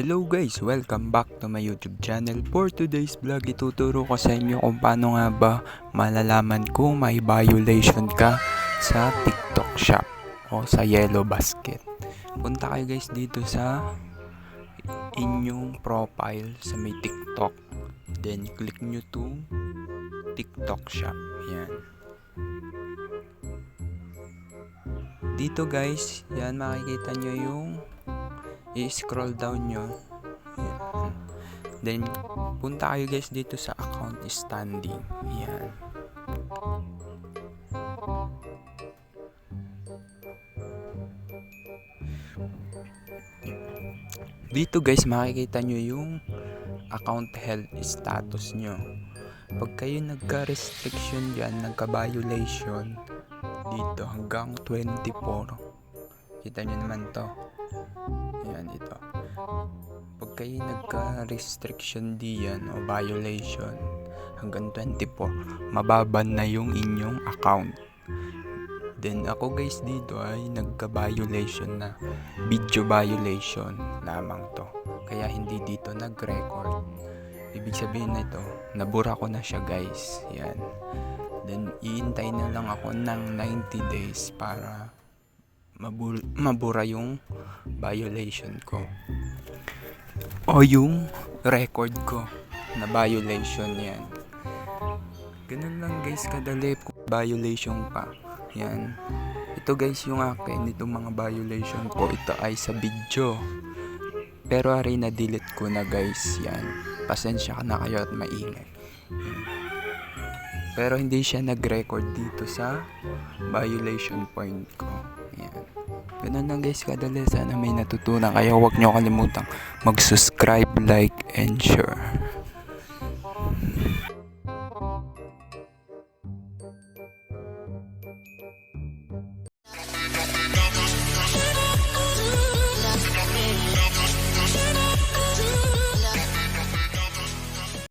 Hello guys! Welcome back to my YouTube channel. For today's vlog, ituturo ko sa inyo kung paano nga ba malalaman kung may violation ka sa TikTok shop o sa Yellow Basket. Punta kayo guys dito sa inyong profile sa may TikTok. Then click nyo to TikTok shop. Yan. Dito guys, yan makikita nyo yung i-scroll down nyo. Yan. Then punta kayo guys dito sa account standing. Yan. Dito guys makikita nyo yung account health status nyo. Pag kayo nagka-restriction dyan, nagka-violation dito hanggang 24, kita nyo naman to. Yan ito. Pag kayo nagka-restriction diyan o violation hanggang 24, mababan na yung inyong account. Then ako guys dito ay nagka-violation na, video violation lamang to. Kaya hindi dito nag-record. Ibig sabihin na ito, nabura ko na siya guys. Yan. Then iintay na lang ako ng 90 days para mabura yung violation ko o yung record ko na violation. Yan. Ganun lang guys kadali kung violation pa. Yan. Ito guys yung akin, itong mga violation ko, ito ay sa video. Pero ari na delete ko na guys. Yan. Pasensya ka na kayo at maingay. Yan. Pero hindi siya nag-record dito sa violation point ko. Yan. Ganun lang guys kadali. Sana may natutunan kayo. Huwag nyo kalimutang mag-subscribe, like, and share.